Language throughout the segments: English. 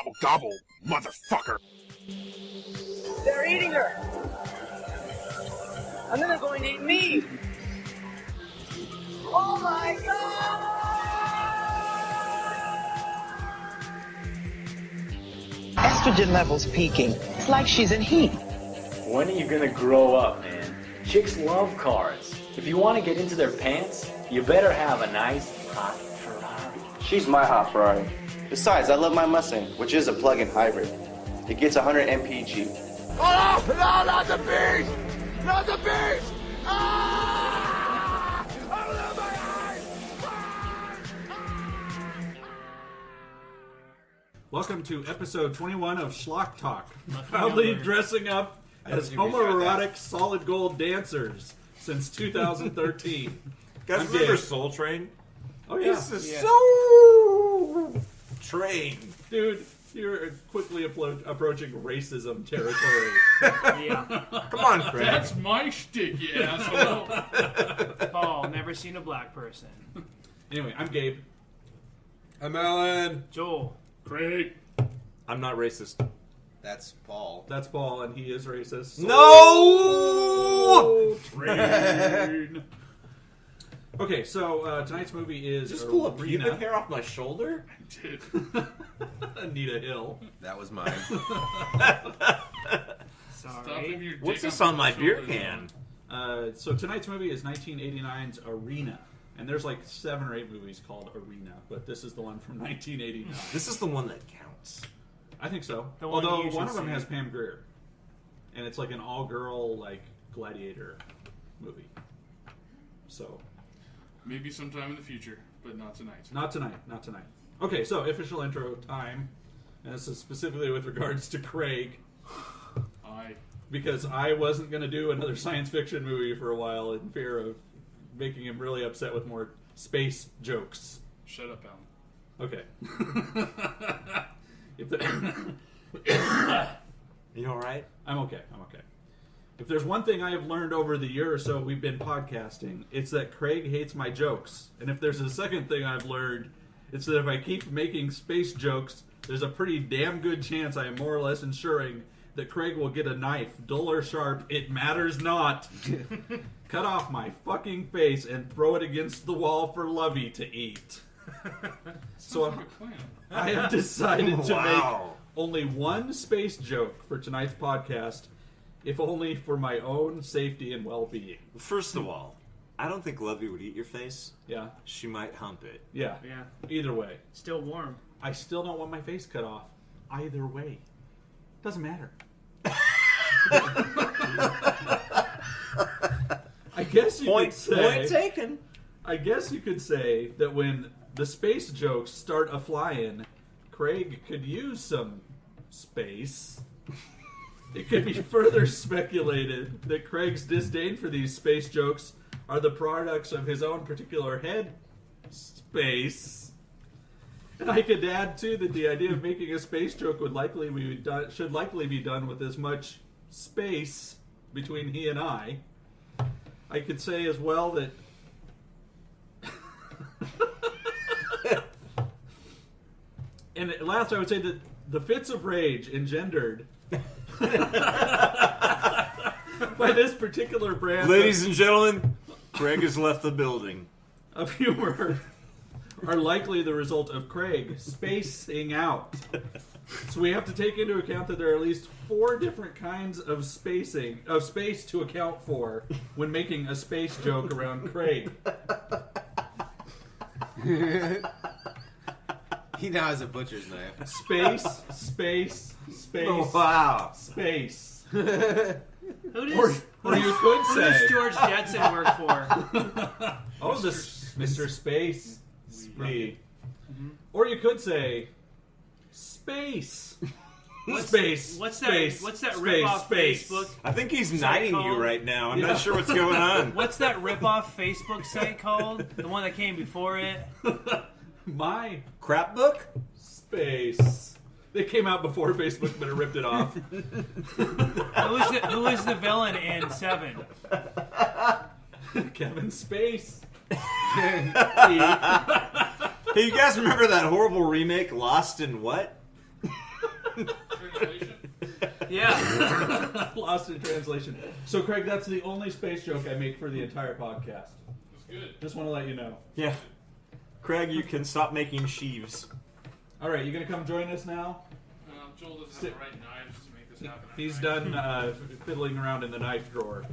Gobble, gobble, motherfucker. They're eating her. And then they're going to eat me. Oh my God! Estrogen levels peaking. It's like she's in heat. When are you gonna grow up, man? Chicks love cars. If you want to get into their pants, you better have a nice, hot Ferrari. She's my hot Ferrari. Besides, I love my Mustang, which is a plug-in hybrid. It gets 100 mpg. Oh, no, not the beast! Not the beast! Ah! I love my eyes! Welcome to episode 21 of Schlock Talk. Proudly dressing up as homoerotic solid gold dancers since 2013. Guys, remember Soul Train? Oh yeah. This is so train. Dude, you're quickly approaching racism territory. Yeah. Come on, Craig. That's my shtick, you asshole. Paul, never seen a black person. Anyway, I'm Gabe. I'm Alan. Joel. Craig. I'm not racist. That's Paul. That's Paul, and he is racist. No! Train. Okay, so tonight's movie is Just pull a Arena. pubic hair off my shoulder? Dude. Anita Hill. That was mine. Sorry. What's this on my beer can? So tonight's movie is 1989's Arena. And there's like 7 or 8 movies called Arena, but this is the one from 1989. This is the one that counts. I think so. The one Although you should one of them see. has Pam Grier. And it's like an all-girl, like, gladiator movie. So... Maybe sometime in the future, but not tonight. Not tonight. Okay, so official intro time. And this is specifically with regards to Craig. Because I wasn't going to do another science fiction movie for a while in fear of making him really upset with more space jokes. Shut up, Alan. Okay. You alright? I'm okay. If there's one thing I have learned over the year or so we've been podcasting, it's that Craig hates my jokes. And if there's a second thing I've learned, it's that if I keep making space jokes, there's a pretty damn good chance I am more or less ensuring that Craig will get a knife, dull or sharp, it matters not, cut off my fucking face and throw it against the wall for Lovey to eat. So I have decided to make only one space joke for tonight's podcast, if only for my own safety and well-being. First of all, I don't think Lovey would eat your face. Yeah. She might hump it. Yeah. Yeah. Either way. Still warm. I still don't want my face cut off. Either way. Doesn't matter. I guess you could say... Point taken. I guess you could say that when the space jokes start a-flying, Craig could use some space. It could be further speculated that Craig's disdain for these space jokes are the products of his own particular head space. And I could add, too, that the idea of making a space joke should likely be done with as much space between he and I. I could say as well that... And last, I would say that the fits of rage engendered by this particular brand Ladies and gentlemen, Craig has left the building. of humor are likely the result of Craig spacing out. So we have to take into account that there are at least 4 different kinds of space to account for when making a space joke around Craig. He now has a butcher's knife. Space. Oh, wow. Space. Who Or you could Who say... does George Jetson work for? Oh, Mr. Space. Or you could say... Space. What's that Space, rip-off space. Facebook? I think he's site knighting you called? right now. I'm Yeah. not sure what's going on. What's that rip-off Facebook site called? The one that came before it? My Crap book? space. They came out before Facebook, but it ripped it off. Who is the villain in 7? Kevin Space. Hey, you guys remember that horrible remake, Lost in what? Translation? Yeah. Lost in translation. So, Craig, that's the only space joke I make for the entire podcast. That's good. Just want to let you know. Yeah. Craig, you can stop making sheaves. All right, you gonna come join us now? Joel doesn't have the right knives to make this happen. He's done fiddling around in the knife drawer.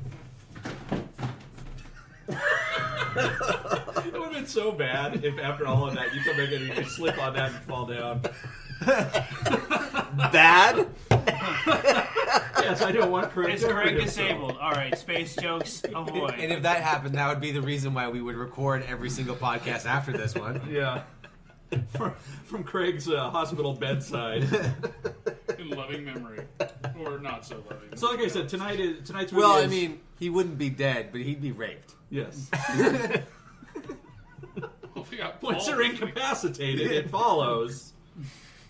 It would have been so bad if after all of that you come back and you slip on that and fall down. Bad? Yes, I don't want Craig. Is Craig disabled? All right, space jokes ahoy. And if that happened, that would be the reason why we would record every single podcast after this one. Yeah. From Craig's hospital bedside. In loving memory. Or not so loving. So like I said, tonight's movie Well, is... I mean, he wouldn't be dead, but he'd be raped. Yes. Well, we got Once Paul. you're incapacitated, it follows.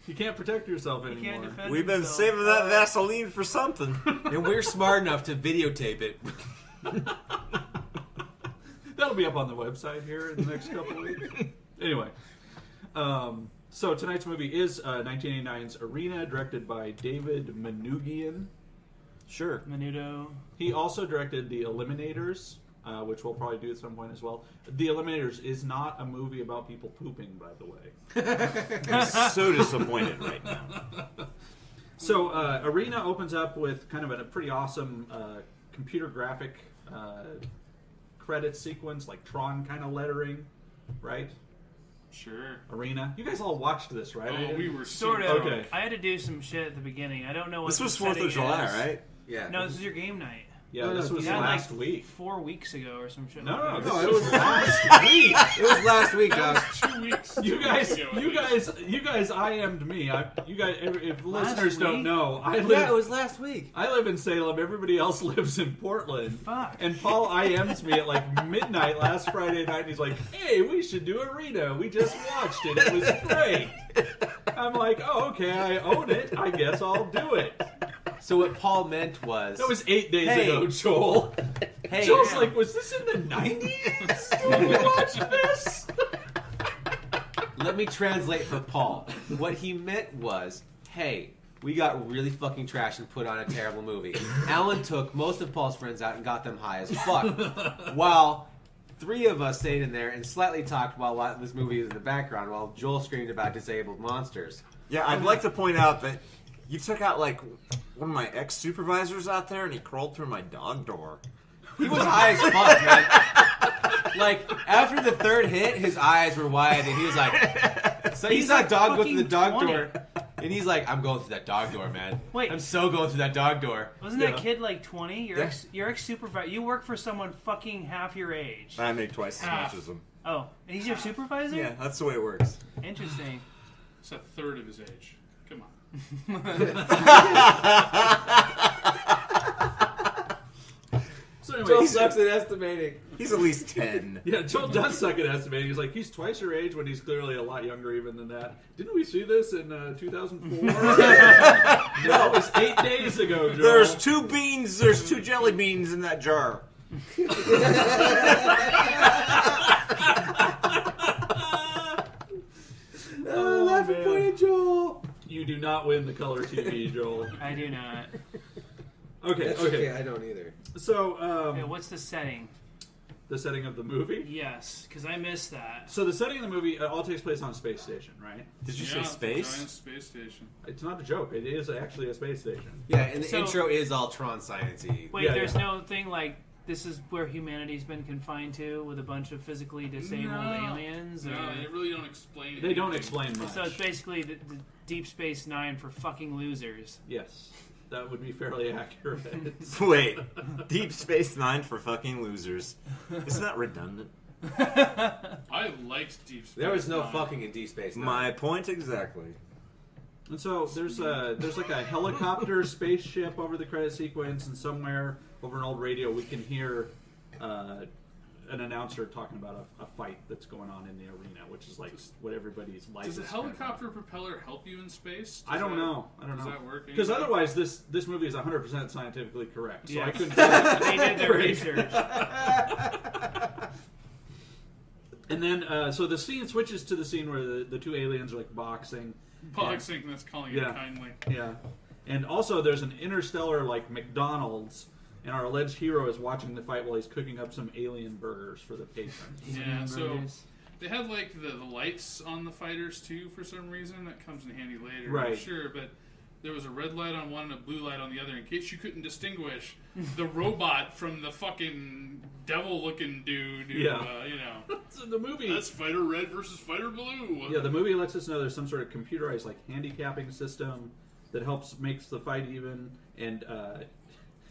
You can't protect yourself He can't anymore. defend We've been himself. saving that Vaseline for something. And we're smart enough to videotape it. That'll be up on the website here in the next couple of weeks. Anyway, so tonight's movie is 1989's Arena, directed by David Manoogian. Sure. Menudo. He also directed The Eliminators, which we'll probably do at some point as well. The Eliminators is not a movie about people pooping, by the way. I'm so disappointed right now. So Arena opens up with kind of a pretty awesome computer graphic credit sequence, like Tron kind of lettering, right? Sure. Arena. You guys all watched this, right? Oh, we were Sort of. Okay. I had to do some shit at the beginning. I don't know what This the was 4th setting of July, is. right? Yeah. No, this is your game night. Yeah, this was You had last like week. 4 weeks ago or some shit. No, like no, that. this was last week. It was last week, Doc. 2 weeks. You guys, ago, you guys, IM'd me. You guys, if Last listeners don't week? know, I live. Yeah, it was last week. I live in Salem. Everybody else lives in Portland. Fuck. And Paul IMs me at like midnight last Friday night. And he's like, "Hey, we should do Arena. We just watched it. It was great." I'm like, "Oh, okay. I own it. I guess I'll do it." So what Paul meant was... That was 8 days Hey. ago, Joel. Hey, Joel's like, "Was this in the '90s? When we watched this?" let me translate for Paul. What he meant was, hey, we got really fucking trashed and put on a terrible movie. Alan took most of Paul's friends out and got them high as fuck. While 3 of us stayed in there and slightly talked while this movie was in the background, while Joel screamed about disabled monsters. Yeah, I'd like to point out that you took out, like, one of my ex-supervisors out there, and he crawled through my dog door. He was high as fuck, man. Like, after the 3rd hit, his eyes were wide, and he was like... So he He's saw like a dog go through the fucking dog 20. door, and he's like, I'm going through that dog door, man. Wait. I'm so going through that dog door. Wasn't Yeah. that kid like 20? Yeah. Your ex supervisor. You work for someone fucking half your age. I make twice as Half. much as him. Oh, and he's your supervisor? Yeah, that's the way it works. Interesting. It's a third of his age. Come on. So anyway, Joel he's- sucks at estimating. He's at least 10. Yeah, Joel does suck at estimating. He's like, he's twice your age when he's clearly a lot younger even than that. Didn't we see this in 2004? No, it was 8 days ago, Joel. There's 2 beans, there's 2 jelly beans in that jar. Oh, man. Joel. You do not win the color TV, Joel. I do not. Okay, That's okay. okay, I don't either. So, Okay, what's the setting? the setting of the movie. Yes, because I missed that. So the setting of the movie all takes place on a space station, right? Did you Yeah, say it's a space? giant space station. It's not a joke. It is actually a space station. Yeah, and the So- intro is all Tron science-y. Wait, Yeah, there's yeah. no thing like this is where humanity's been confined to with a bunch of physically disabled aliens? No, or- they really don't explain. They don't anything. explain much. So it's basically the Deep Space Nine for fucking losers. Yes, that would be fairly accurate. Wait, Deep Space Nine for fucking losers. Isn't that redundant? I liked Deep Space. There was no Nine. fucking in Deep Space Nine. My point exactly. And so there's like a helicopter spaceship over the credit sequence, and somewhere over an old radio we can hear an announcer talking about a fight that's going on in the arena, which is like what everybody's life Does a is kind of- helicopter propeller help you in space? I don't know. Does that work? Because otherwise, this movie is 100% scientifically correct. So Yeah. I couldn't. They did their Great. research. And then, so the scene switches to the scene where the two aliens are like boxing, Bog sickness, calling Yeah. it kindly. Yeah. And also, there's an interstellar, like, McDonald's, and our alleged hero is watching the fight while he's cooking up some alien burgers for the patrons. Yeah, so they had, like, the lights on the fighters, too, for some reason. That comes in handy later, I'm Right. sure, but there was a red light on one and a blue light on the other, in case you couldn't distinguish the robot from the fucking devil-looking dude who, Yeah. you know. So the movie... That's fighter red versus fighter blue. Yeah, the movie lets us know there's some sort of computerized, like, handicapping system that makes the fight even, and,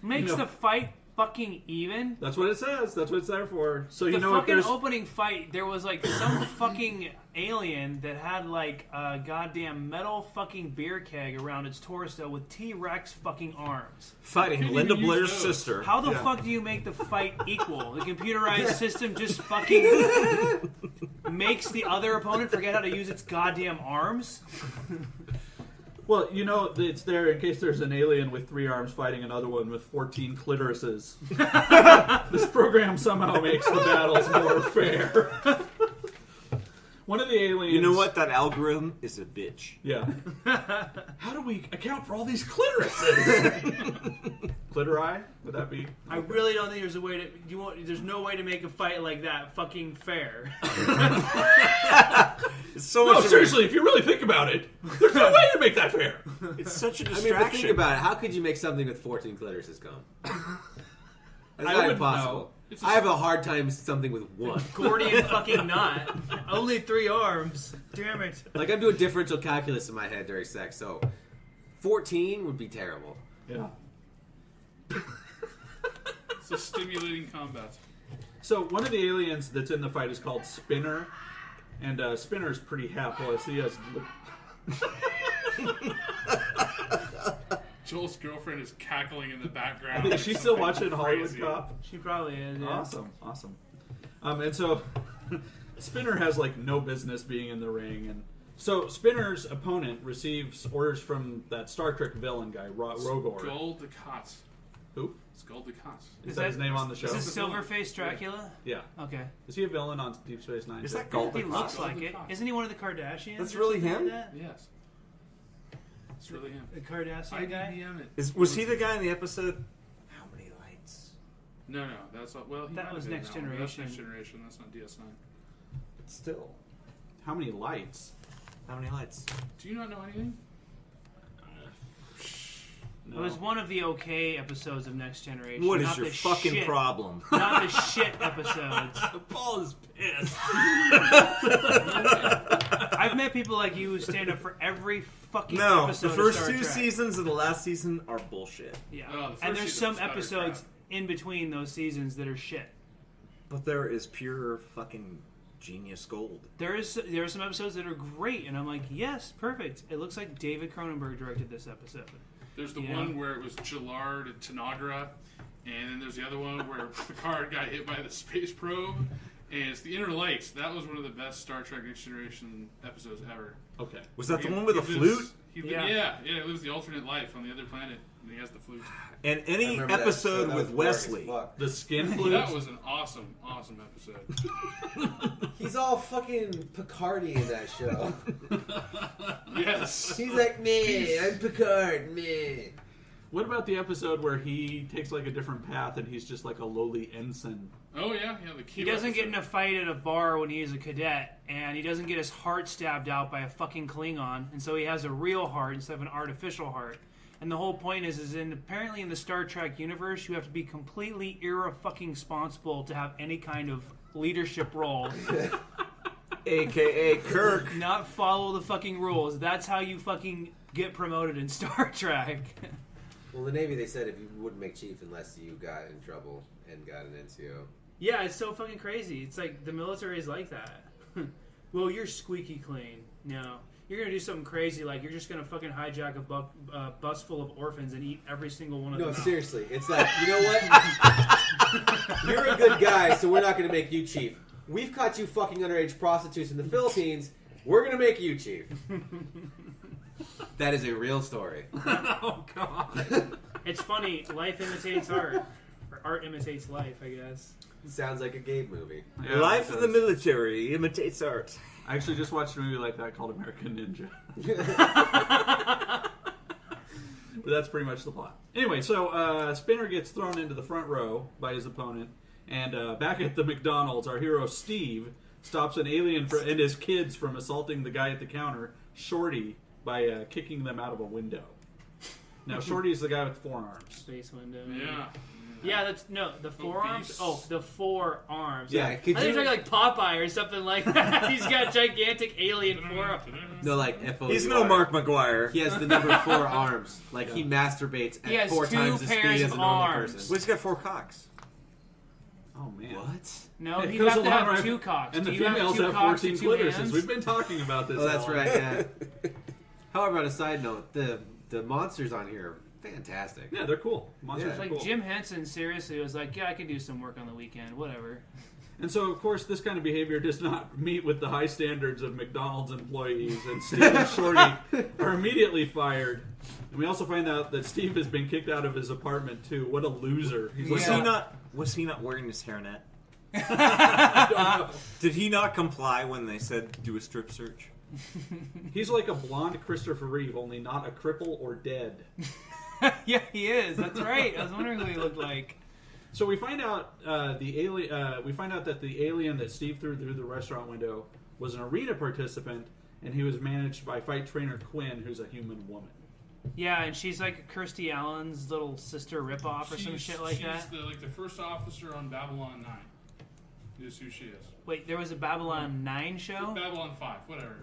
Makes the fight fucking even? That's what it says. That's what it's there for. So you The know if fucking there's... opening fight, there was like some fucking alien that had like a goddamn metal fucking beer keg around its torso with T-Rex fucking arms. Fighting Linda Blair's sister. How the fuck do you make the fight equal? The computerized system just fucking makes the other opponent forget how to use its goddamn arms? Well, you know, it's there in case there's an alien with 3 arms fighting another one with 14 clitorises. This program somehow makes the battles more fair. One of the aliens... You know what? That algorithm is a bitch. Yeah. How do we account for all these clitorises? Clitori? Would that be? I really don't think there's a way to. There's no way to make a fight like that fucking fair. It's so No, much seriously, if you really think about it, there's no way to make that fair. It's such a I mean, distraction. but think about it. How could you make something with 14 clitorises come? That's I not wouldn't impossible. know. I have a hard time something with one. Gordian fucking knot. Only 3 arms. Damn it. Like, I'm doing differential calculus in my head during sex, so 14 would be terrible. Yeah. It's a stimulating combat. So one of the aliens that's in the fight is called Spinner, and Spinner's pretty hapless. He has... Joel's girlfriend is cackling in the background. I think she's still watching Hollywood Crazy. Cop. She probably is. Yeah. Awesome. And so Spinner has like no business being in the ring, and so Spinner's opponent receives orders from that Star Trek villain guy, Rogor. Skull Ducat. Who? Skull Ducat. Is that his name on the show? Is this Silverface Dracula? Yeah. Okay. Is he a villain on Deep Space Nine? Is too? that Gold? He looks like it. Isn't he one of the Kardashians? That's or really something him? Like that? Yes. It's really him. The Kardashian guy? IDM it. Was he the guy in the episode? How many lights? No, that's not, well. He That might was have been Next that one, but That's Generation. Next Generation. That's not DS9. Still. How many lights? How many lights? Do you not know anything? It was one of the okay episodes of Next Generation. What is not your the fucking shit, problem? Not the shit episodes. Paul is pissed. I've met people like you who stand up for every fucking No, episode the first of Star 2 Trek. seasons and the last season are bullshit. Yeah. Oh, the first And there's season some was utter episodes crap. in between those seasons that are shit. But there is pure fucking genius gold. There are some episodes that are great, and I'm like, yes, perfect. It looks like David Cronenberg directed this episode. There's the Yeah. one where it was Gillard and Tanagra, and then there's the other one where Picard got hit by the space probe, and it's the Inner Lights. That was one of the best Star Trek Next Generation episodes ever. Okay. Was that the He- one with the he flute? lives- Yeah. He lives the alternate life on the other planet, and he has the flute. And I any remember that episode That with was boring as Wesley. fuck. The skin flute. That was an awesome episode. He's all fucking Picardy in that show. Yes. He's like, me, I'm Picard, me. What about the episode where he takes like a different path and he's just like a lowly ensign? Oh yeah, the He doesn't get in a fight at a bar when he is a cadet, and he doesn't get his heart stabbed out by a fucking Klingon, and so he has a real heart instead of an artificial heart. And the whole point is apparently in the Star Trek universe, you have to be completely irresponsible to have any kind of leadership role. AKA Kirk. Not follow the fucking rules. That's how you fucking get promoted in Star Trek. Well, the Navy, they said if you wouldn't make chief unless you got in trouble and got an NCO. Yeah, it's so fucking crazy. It's like the military is like that. Well, you're squeaky clean. No. You're going to do something crazy like you're just going to fucking hijack a bus full of orphans and eat every single one of them. No, seriously. It's like, you know what? You're a good guy, so we're not going to make you chief. We've caught you fucking underage prostitutes in the Philippines. We're going to make you chief. That is a real story. Oh, God. It's funny. Life imitates art. Or art imitates life, I guess. Sounds like a Gabe movie. Yeah, Life it of the does. military imitates art. I actually just watched a movie like that called American Ninja. But that's pretty much the plot. Anyway, so Spinner gets thrown into the front row by his opponent, and back at the McDonald's, our hero Steve stops an alien and his kids from assaulting the guy at the counter, Shorty, by kicking them out of a window. Now, Shorty is the guy with 4 arms. Space window. Yeah. Yeah, that's the forearms. beast. Oh, the 4 arms. Yeah, I could think you- you're talking like Popeye or something like that. He's got gigantic alien forearms. No, like FOUR. He's no Mark McGuire. He has the number 4 arms. Like he masturbates at He has 4 2 times the pairs speed as of a normal arms. person. Well, he's got 4 cocks. Oh, man. What? No, It you goes have to along have right- 2 cocks. And the Do you females have, have 2 cocks 14 and 2 clitorises. hands? We've been talking about this. Oh, that's Alan. right, yeah. However, on a side note, the monsters on here are fantastic. Yeah, they're cool. Monsters Yeah. are Like cool. Jim Henson seriously was like, yeah, I could do some work on the weekend, whatever. And so, of course, this kind of behavior does not meet with the high standards of McDonald's employees, and Steve and Shorty are immediately fired. And we also find out that Steve has been kicked out of his apartment, too. What a loser. He's Was like, he not wearing his hairnet? I don't know. Did he not comply when they said do a strip search? He's like a blonde Christopher Reeve, only not a cripple or dead. Yeah, he is. That's right. I was wondering who he looked like. So we find out the alien. We find out that the alien that Steve threw through the restaurant window was an arena participant, and he was managed by fight trainer Quinn, who's a human woman. Yeah, and she's like Kirstie Allen's little sister ripoff or some shit like that. She's the first officer on Babylon 9. Is who she is. Wait, there was a Babylon 9 show? Babylon 5, whatever.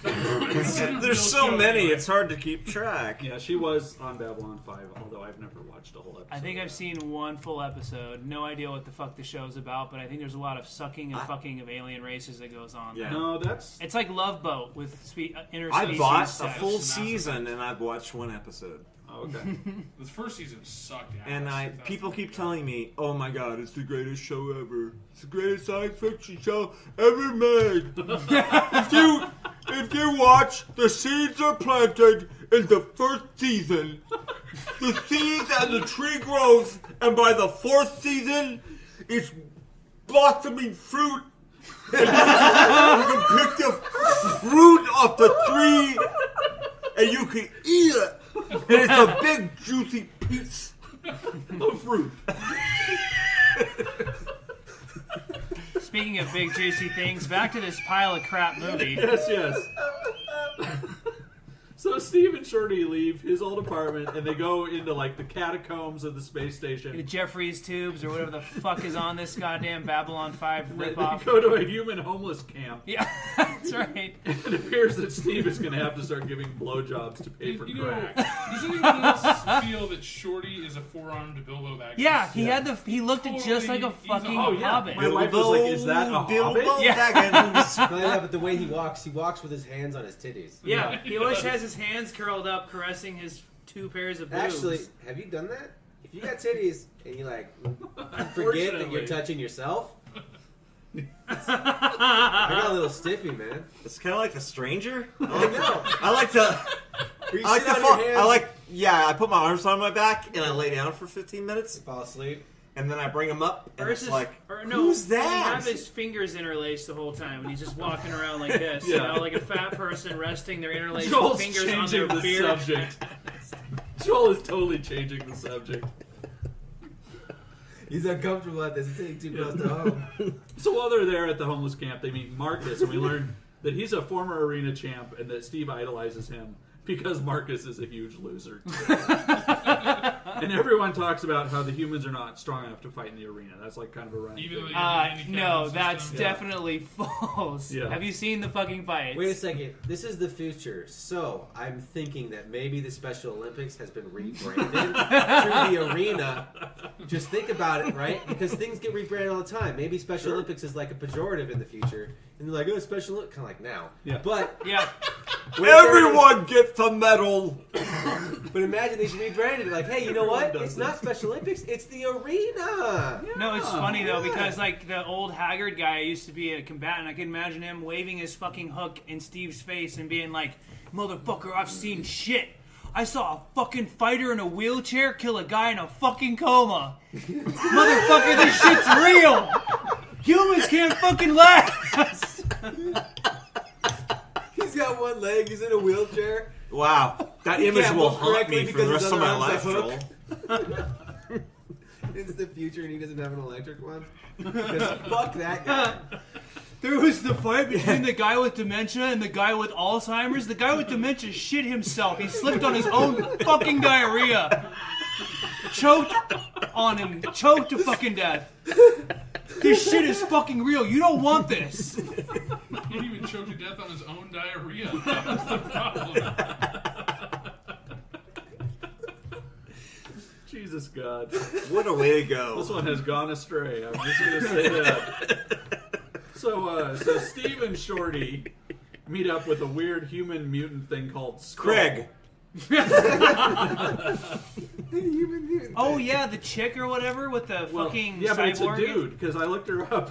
There's so many, it's hard to keep track. Yeah, she was on Babylon 5, although I've never watched a whole episode. I think I've seen 1 full episode. No idea what the fuck the show's about, but I think there's a lot of sucking and fucking of alien races that goes on. Yeah. No, that's... It's like Love Boat with interspecies I bought a sex. full season and I've watched 1 episode. Oh, okay. The first season sucked ass. And people keep telling me, "Oh my god, it's the greatest show ever! It's the greatest science fiction show ever made." if you watch, the seeds are planted in the first season. The seeds and the tree grows, and by the 4th season, it's blossoming fruit. And you can pick the fruit off the tree, and you can eat it. And it's a big, juicy piece of fruit. Speaking of big juicy things, back to this pile of crap movie. Yes. So Steve and Shorty leave his old apartment, and they go into, like, the catacombs of the space The station. Jeffries tubes or whatever the fuck is on this goddamn Babylon 5 They ripoff. go to a human homeless camp. Yeah, that's right. It appears that Steve is going to have to start giving blowjobs to pay for You know, crack. does anyone else feel that Shorty is a 4-armed Bilbo Baggins? Yeah, he looked just like a Totally, he's fucking Oh, yeah. hobbit. My wife was like, is that a hobbit? Yeah. No, yeah, but the way he walks with his hands on his titties. Yeah, he always has his hands curled up, caressing his 2 pairs of boobs. Actually, have you done that? If you got titties and you like forget that you're Unfortunately. touching yourself, I got a little stiffy, man. It's kind of like The Stranger. I know. I like to. Where you I like sit to on fall. your hands, I like. Yeah, I put my arms on my back and I lay down for 15 minutes, fall asleep. and then I bring them up, and Versus, it's like, or no, who's He that? have his fingers interlaced the whole time, and he's just walking around like this, Yeah. you know, like a fat person resting their interlaced Joel's fingers on changing their the beard. subject. Joel is totally changing the subject. He's uncomfortable at this. He's sitting too close to home. So while they're there at the homeless camp, they meet Marcus, and we learn that he's a former arena champ and that Steve idolizes him because Marcus is a huge loser. And everyone talks about how the humans are not strong enough to fight in the arena. That's like kind of a running Even thing. though you have a handicap No, system. that's definitely false. Yeah. Have you seen the fucking fights? Wait a second. This is the future. So I'm thinking that maybe the Special Olympics has been rebranded to the arena. Just think about it, right? Because things get rebranded all the time. Maybe Special Olympics is like a pejorative in the future. And they're like, oh, Special Olympics, kind of like now. Yeah. But Yeah. everyone gets a medal. But imagine they should rebrand it like, hey, you know what? Everyone does It's not Special Olympics. It's the arena. No, it's funny though because like the old haggard guy used to be a combatant. I can imagine him waving his fucking hook in Steve's face and being like, "Motherfucker, I've seen shit. I saw a fucking fighter in a wheelchair kill a guy in a fucking coma. Motherfucker, this shit's real. Humans can't fucking last. He's got one leg. He's in a wheelchair. Wow, that image will haunt me for the rest of my life, Joel. It's the future and he doesn't have an electric one. Fuck that guy. There was the fight between the guy with dementia and the guy with Alzheimer's. The guy with dementia shit himself. He slipped on his own fucking diarrhea. Choked on him. Choked to fucking death. This shit is fucking real. You don't want this. He didn't even choke to death on his own diarrhea. That's the problem. Jesus God. What a way to go. This one has gone astray. I'm just going to say that. So Steve and Shorty meet up with a weird human mutant thing called Skull. Craig. Oh yeah, the chick or whatever with the fucking yeah, but it's a cyborg. dude because I looked her up.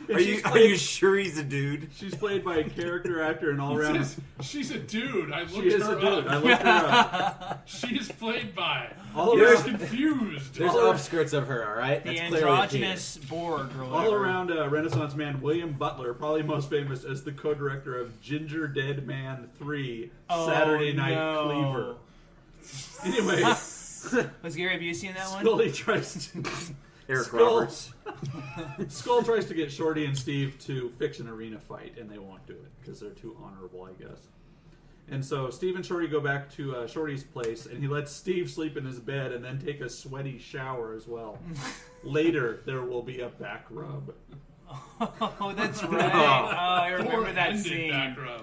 Are you sure he's a dude? She's played by a character actor and all around. She's a dude. I She is a looked dude. her I up. looked her up. She is played by. All You're around, confused. There's upskirts of her, alright? The That's clearly a androgynous Borg or whatever. all around Renaissance man William Butler, probably most famous as the co-director of Ginger Dead Man 3, Saturday Night Cleaver. Anyway, Was Gary, have you seen that one? Scully tries to... Eric Skull. Roberts. Skull tries to get Shorty and Steve to fix an arena fight, and they won't do it because they're too honorable, I guess. And so Steve and Shorty go back to Shorty's place, and he lets Steve sleep in his bed and then take a sweaty shower as well. Later, there will be a back rub. Oh, that's right. Oh, I remember that Four-ended scene. back rub.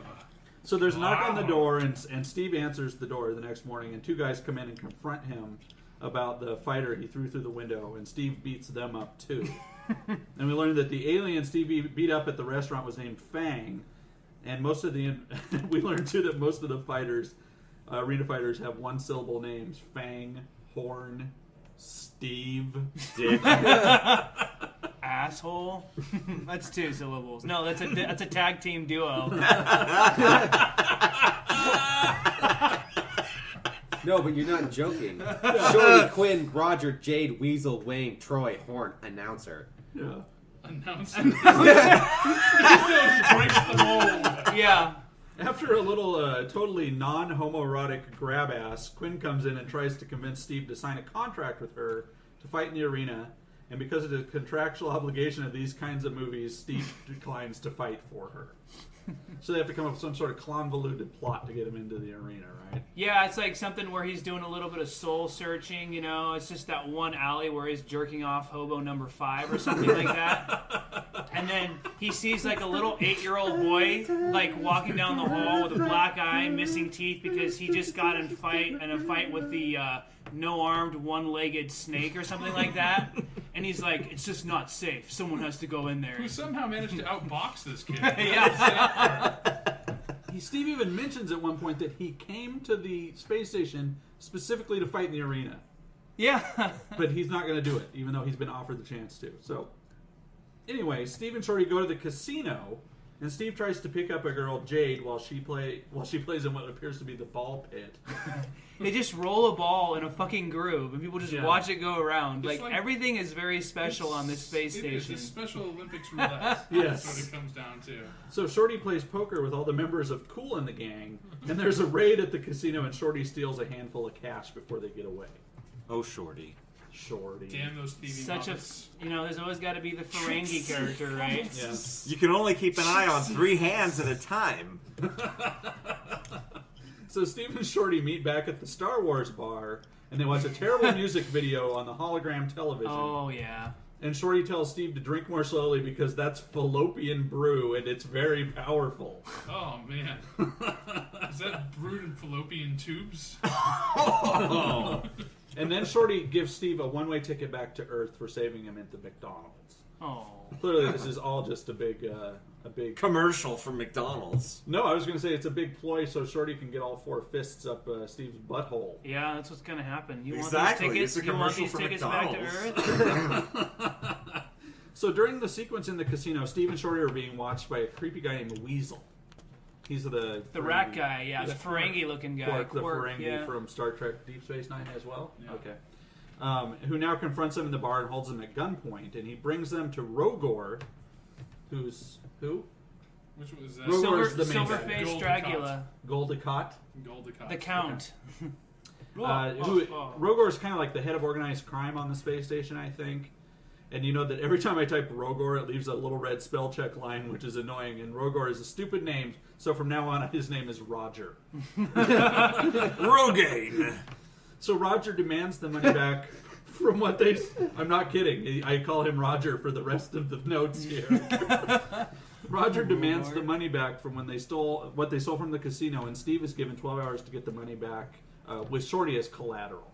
So there's a knock on the door, and Steve answers the door the next morning, and two guys come in and confront him about the fighter he threw through the window, and Steve beats them up too. And we learned that the alien Steve beat up at the restaurant was named Fang, and most of the we learned too that most of the fighters, arena fighters, have one-syllable names: Fang, Horn, Steve, Dick. Asshole. That's 2 syllables. No, that's a tag team duo. No, but you're not joking. Shorty, Quinn, Roger, Jade, Weasel, Wayne, Troy, Horn, announcer. Yeah. Announcer. He breaks the mold. Yeah. After a little totally non-homoerotic grab ass, Quinn comes in and tries to convince Steve to sign a contract with her to fight in the arena. And because of the contractual obligation of these kinds of movies, Steve declines to fight for her. So they have to come up with some sort of convoluted plot to get him into the arena, right? Yeah, it's like something where he's doing a little bit of soul searching, you know. It's just that one alley where he's jerking off hobo number 5 or something like that. And then he sees like a little 8-year-old boy like walking down the hall with a black eye, missing teeth because he just got in a fight with the no-armed, one-legged snake or something like that. And he's like, it's just not safe. Someone has to go in there. Who somehow managed to outbox this kid. Yeah. Steve even mentions at one point that he came to the space station specifically to fight in the arena. Yeah. But he's not going to do it, even though he's been offered the chance to. So, anyway, Steve and Shorty go to the casino, and Steve tries to pick up a girl, Jade, while she plays in what appears to be the ball pit. They just roll a ball in a fucking groove, and people just watch it go around. It's Like like- everything is very special on this space station. It's a Special Olympics roulette. Yes. That's what it comes down to. So Shorty plays poker with all the members of Kool and the gang, and there's a raid at the casino, and Shorty steals a handful of cash before they get away. Oh, Shorty. Shorty. Damn those thieving Such a, Muppets. there's always got to be the Ferengi character, right? Yeah. You can only keep an eye on 3 hands at a time. So Steve and Shorty meet back at the Star Wars bar, and they watch a terrible music video on the hologram television. Oh, yeah. And Shorty tells Steve to drink more slowly because that's fallopian brew, and it's very powerful. Oh, man. Is that brewed in fallopian tubes? And then Shorty gives Steve a one-way ticket back to Earth for saving him at the McDonald's. Oh. Clearly, this is all just a big Commercial from McDonald's. No, I was going to say it's a big ploy so Shorty can get all 4 fists up Steve's butthole. Yeah, that's what's going to happen. You Exactly, want these it's a tickets? You want commercial these for tickets back to McDonald's. Earth? So during the sequence in the casino, Steve and Shorty are being watched by a creepy guy named Weasel. He's the rat guy, yeah, the Ferengi looking guy. Quark, the Ferengi from Star Trek Deep Space Nine as well? Yeah. Okay. Who now confronts him in the bar and holds him at gunpoint, and he brings them to Rogor, who's who? Which was Rogor's the main Silver-faced guy. Dracula. Goldicott. The Count. Rogor is kind of like the head of organized crime on the space station, I think. And you know that every time I type Rogor, it leaves a little red spell check line, which is annoying. And Rogor is a stupid name, so from now on, his name is Roger. Rogaine. So Roger demands the money back from what they... I'm not kidding. I call him Roger for the rest of the notes here. Roger demands the money back from when they stole what they stole from the casino, and Steve is given 12 hours to get the money back with Shorty as collateral.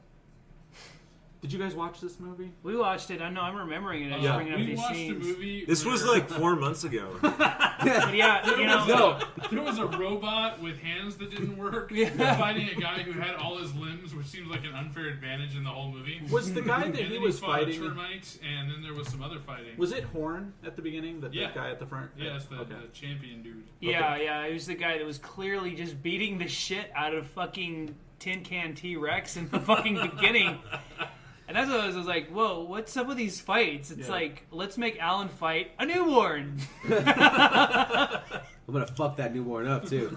Did you guys watch this movie? We watched it. I know. I'm remembering it. Yeah. Bringing up We these watched scenes. a movie. This was like 4 months ago. Yeah, you know. There was a robot with hands that didn't work fighting a guy who had all his limbs, which seems like an unfair advantage in the whole movie. Was the guy that And he then was fought a fighting... termite, and then there was some other fighting. Was it Horn at the beginning? The guy at the front? Yeah, it's the champion dude. Yeah, he was the guy that was clearly just beating the shit out of fucking Tin Can T-Rex in the fucking beginning. And that's what I was like, whoa, what's up with these fights? It's like, let's make Alan fight a newborn. I'm gonna fuck that newborn up too.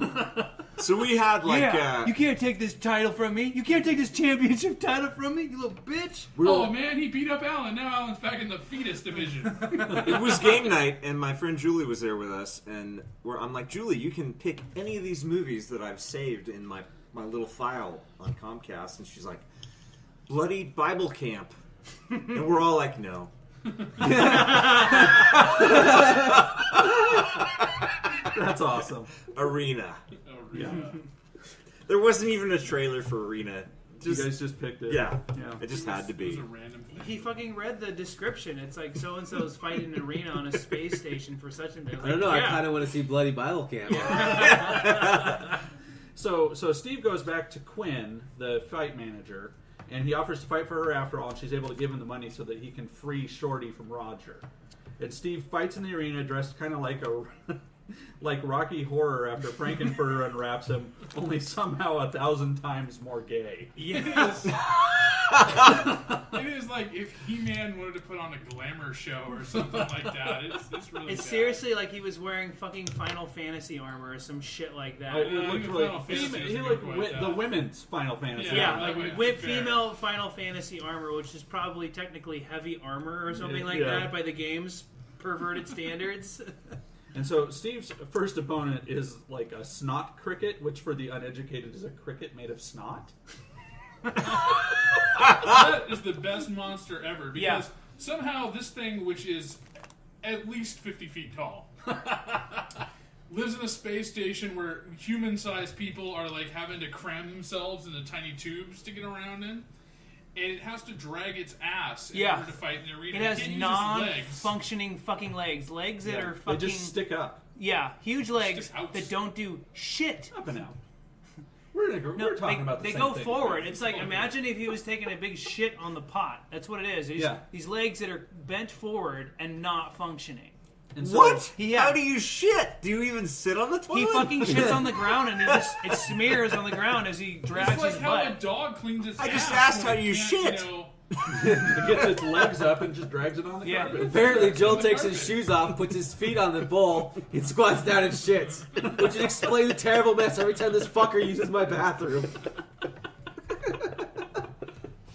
So we had like... you can't take this title from me. You can't take this championship title from me, you little bitch. Oh man, he beat up Alan. Now Alan's back in the fetus division. It was game night, and my friend Julie was there with us, and I'm like, Julie, you can pick any of these movies that I've saved in my little file on Comcast, and she's like, Bloody Bible Camp. And we're all like, no. That's awesome. Arena. Yeah. There wasn't even a trailer for Arena. You guys just picked it. Yeah. It just had to It be. was a random thing. He fucking read the description. It's like so-and-so's fighting an arena on a space station for such and such. I don't know. I kind of want to see Bloody Bible Camp. So Steve goes back to Quinn, the fight manager, and he offers to fight for her after all, and she's able to give him the money so that he can free Shorty from Roger. And Steve fights in the arena dressed kind of like Rocky Horror after Frankenfurter unwraps him, only somehow 1,000 times more gay. Yes. It is like if He-Man wanted to put on a glamour show or something like that. It's really It's bad. seriously like he was wearing fucking Final Fantasy armor or some shit like that. It looked Final like Fantasy he isn't looked quite the that. women's Final Fantasy. Yeah, that would be with fair. female Final Fantasy armor, which is probably technically heavy armor or something like Yeah. that by the game's perverted standards. And so Steve's first opponent is like a snot cricket, which for the uneducated is a cricket made of snot. That is the best monster ever because Yeah. somehow this thing, which is at least 50 feet tall, lives in a space station where human-sized people are like having to cram themselves into tiny tubes to get around in. And it has to drag its ass in order to fight in the arena. It has can't use its legs. non-functioning fucking legs. Legs that are They fucking... just stick up. Yeah, huge legs Stick out. that don't do shit. Up and out. We're talking about the they same go thing. forward. It's like, imagine if he was taking a big shit on the pot. That's what it is. These legs that are bent forward and not functioning. And so- What? Yeah. How do you shit? Do you even sit on the toilet? He fucking shits on the ground and it smears on the ground as he drags It's like his how a butt. dog cleans its I just ass asked when how it you can't, shit. It gets its legs up and just drags it on the Yeah. carpet. Apparently, Joel takes his shoes off, puts his feet on the bowl, and squats down and shits. Which would explain the terrible mess every time this fucker uses my bathroom.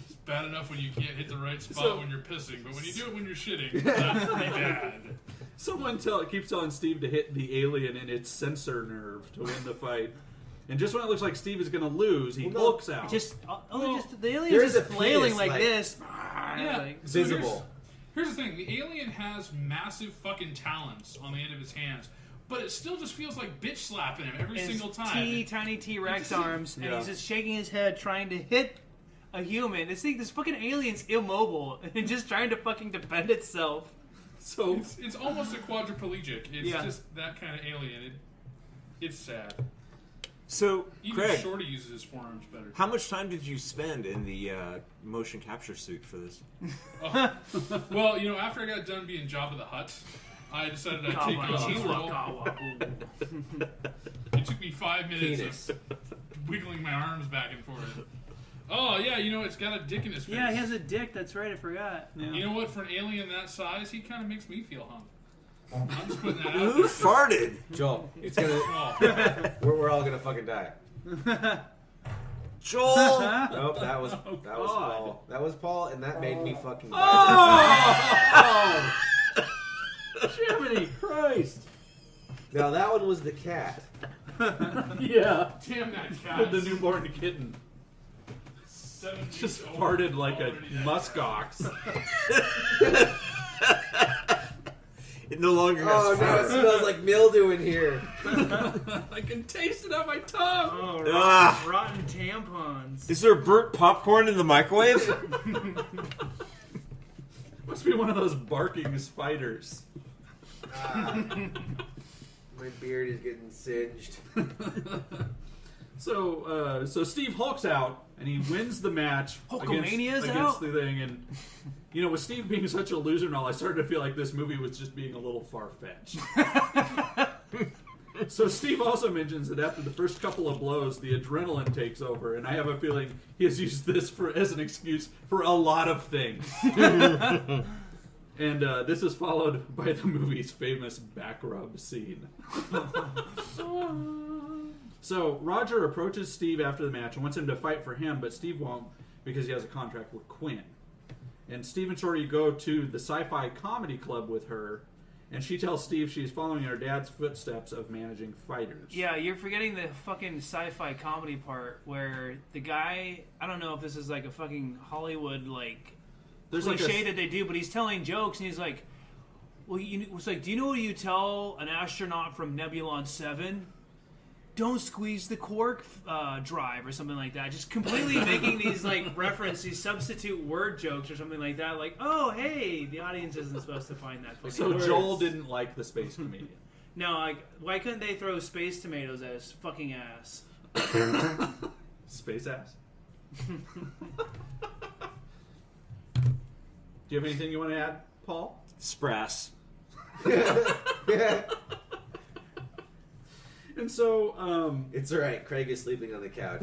It's bad enough when you can't hit the right spot when you're pissing, but when you do it when you're shitting, that's bad. Someone keeps telling Steve to hit the alien in its sensor nerve to win the fight. And just when it looks like Steve is going to lose, he hulks out. Just the alien's there's just a flailing penis, like like- this. Yeah. Like, So Visible. Here's the thing: the alien has massive fucking talons on the end of his hands, but it still just feels like bitch slapping him every his single time. tiny T-Rex It's just- arms, and Yeah. he's just shaking his head trying to hit a human. This fucking alien's immobile and just trying to fucking defend itself. So It's almost a quadriplegic. It's Yeah. just that kind of alien. It's sad. So, Even Craig, Shorty uses his forearms better. how much time did you spend in the motion capture suit for this? Well, after I got done being Jabba the Hutt, I decided I'd take control. It took me 5 minutes of wiggling my arms back and forth. Oh, yeah, you know, it's got a dick in his face. Yeah, he has a dick. That's right. I forgot. Yeah. You know what? For an alien that size, he kind of makes me feel hung. I'm just putting that out Who there. farted? Joel, it's gonna. we're all gonna fucking die. Joel. Nope, that was Paul. That was Paul, and that made me fucking. Oh! Jiminy Christ! Now that one was the cat. Yeah. Damn that cat. The newborn kitten. 7 Just weeks old, farted like a already dead. muskox. It no longer has Oh no, it fur. smells like mildew in here. I can taste it on my tongue. Oh, Ah. rotten tampons. Is there burnt popcorn in the microwave? Must be one of those barking spiders. My beard is getting singed. So Steve Hulk's out and he wins the match Hulkamania's against out? the thing, and you know, with Steve being such a loser and all, I started to feel like this movie was just being a little far-fetched. So Steve also mentions that after the first couple of blows, the adrenaline takes over, and I have a feeling he has used this as an excuse for a lot of things. And this is followed by the movie's famous back rub scene. So Roger approaches Steve after the match and wants him to fight for him, but Steve won't because he has a contract with Quinn. And Steve and Shorty go to the sci-fi comedy club with her, and she tells Steve she's following her dad's footsteps of managing fighters. Yeah, you're forgetting the fucking sci-fi comedy part where the guy, I don't know if this is like a fucking Hollywood like There's cliche that they do, but he's telling jokes and he's like, well, it's like, do you know what you tell an astronaut from Nebulon 7? Don't squeeze the cork drive or something like that. Just completely making these like these substitute word jokes or something like that. Like, oh, hey, the audience isn't supposed to find that funny. So Joel didn't like the space comedian. No, like, why couldn't they throw space tomatoes at his fucking ass? Space ass. Do you have anything you want to add, Paul? Sprass. And so, It's alright, Craig is sleeping on the couch.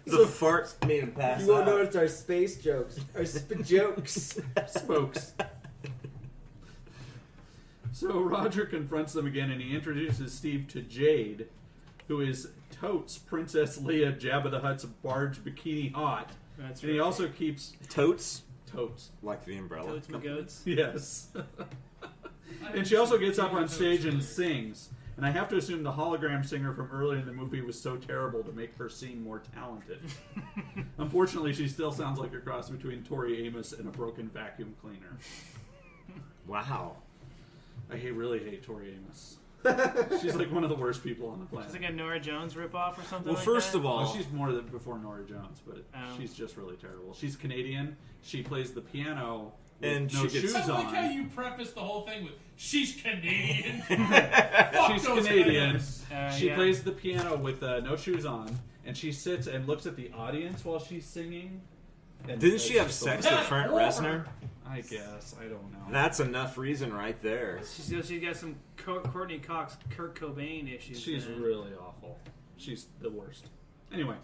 The fart made him pass You won't out. notice our space jokes. Our jokes. spokes. So Roger confronts them again, and he introduces Steve to Jade, who is Totes, Princess Leia, Jabba the Hutt's barge bikini hot. That's And he also keeps Totes? Totes. Like the umbrella. Goats, my goats. Yes. And she also gets up on stage and sings. And I have to assume the hologram singer from earlier in the movie was so terrible to make her seem more talented. Unfortunately, she still sounds like a cross between Tori Amos and a broken vacuum cleaner. Wow. I really hate Tori Amos. She's like one of the worst people on the planet. It's like a Nora Jones ripoff or something Well, like first that. of all, Oh, she's more than before Nora Jones, but she's just really terrible. She's Canadian. She plays the piano with And no she gets- shoes I like on. how you preface the whole thing with, she's Canadian. She's those Canadian. Canadians. She Yeah. plays the piano with no shoes on, and she sits and looks at the audience while she's singing. And didn't she have it's sex just- with Trent Reznor? I guess. I don't know. That's enough reason right there. She's got some Courtney Cox, Kurt Cobain issues. She's man. really awful. She's the worst. Anyway,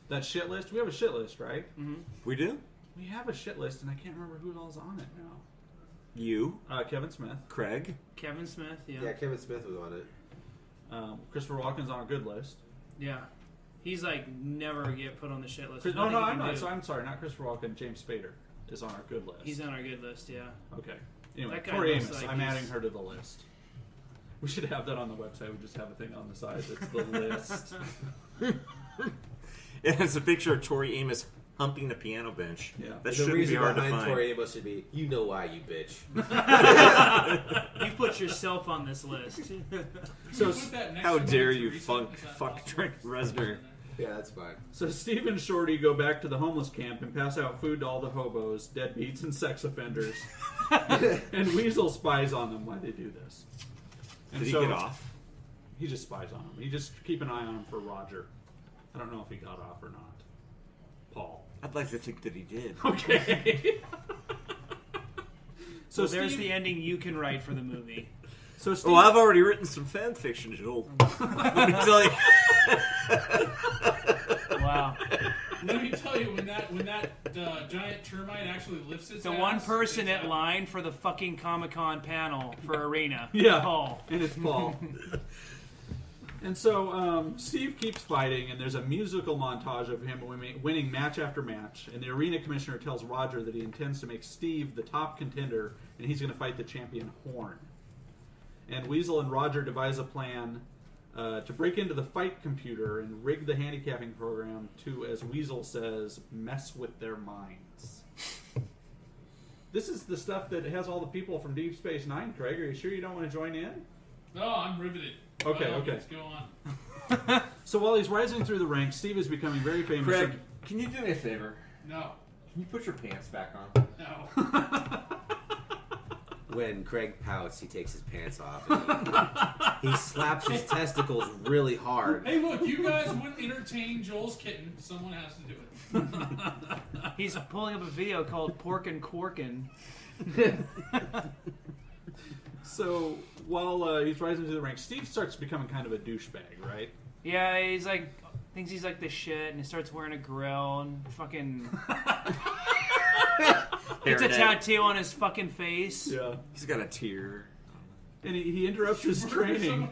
that shit list. We have a shit list, right? Mm-hmm. We do? We have a shit list, and I can't remember who all's on it now. You, Kevin Smith. Craig. Kevin Smith, yeah. Yeah, Kevin Smith was on it. Christopher Walken's on a good list. Yeah. He's like never get put on the shit list. No, Nothing no, he I'm can not. do. So I'm sorry, not Christopher Walken. James Spader is on our good list. He's on our good list, yeah. Okay. Anyway, That guy Tori looks Amos. like I'm he's- adding her to the list. We should have that on the website. We just have a thing on the side that's the list. It has a picture of Tori Amos humping the piano bench. Yeah. That The shouldn't be reason hard to behind find. Tori Amos should be, you know why, you bitch. You put yourself on this list. So, Put that next How to dare Mother you Teresa, fuck is that possible? Trent Reznor. Yeah, that's fine. so Steve and Shorty go back to the homeless camp and pass out food to all the hobos, deadbeats, and sex offenders. And Weasel spies on them while they do this. And Did he so- get off? He just spies on him. He just keep an eye on him for Roger. I don't know if he got off or not. Paul. I'd like to think that he did. Okay. So there's the ending you can write for the movie. So Steve, I've already written some fan fiction, Joel. Let me tell you. Wow. Let me tell you, when that giant termite actually lifts its The ass, one person it's at line for the fucking Comic-Con panel for Arena. Yeah. Paul. And it's Paul. And so Steve keeps fighting, and there's a musical montage of him winning match after match. And the arena commissioner tells Roger that he intends to make Steve the top contender, and he's going to fight the champion Horn. And Weasel and Roger devise a plan to break into the fight computer and rig the handicapping program to, as Weasel says, mess with their minds. This is the stuff that has all the people from Deep Space Nine, Craig. Are you sure you don't want to join in? No, I'm riveted. Okay. Let's go on. So while he's rising through the ranks, Steve is becoming very famous. Craig, can you do me a favor? No. Can you put your pants back on? No. When Craig pouts, he takes his pants off. And he slaps his testicles really hard. Hey, look, you guys wouldn't entertain Joel's kitten. Someone has to do it. He's pulling up a video called Porkin' Corkin'. So while he's rising through the ranks, Steve starts becoming kind of a douchebag, right? Yeah, he's like, thinks he's like the shit, and he starts wearing a grill and fucking gets a tattoo on his fucking face. Yeah. He's got a tear. And he interrupts his training.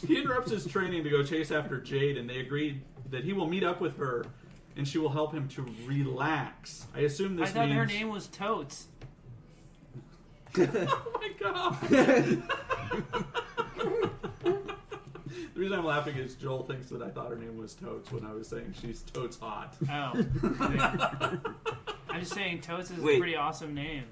He interrupts his training to go chase after Jade, and they agree that he will meet up with her, and she will help him to relax. I assume this I thought means... her name was Totes. Oh my god! The reason I'm laughing is Joel thinks that I thought her name was Totes when I was saying she's totes hot. Oh. I'm just saying Totes is a pretty awesome name.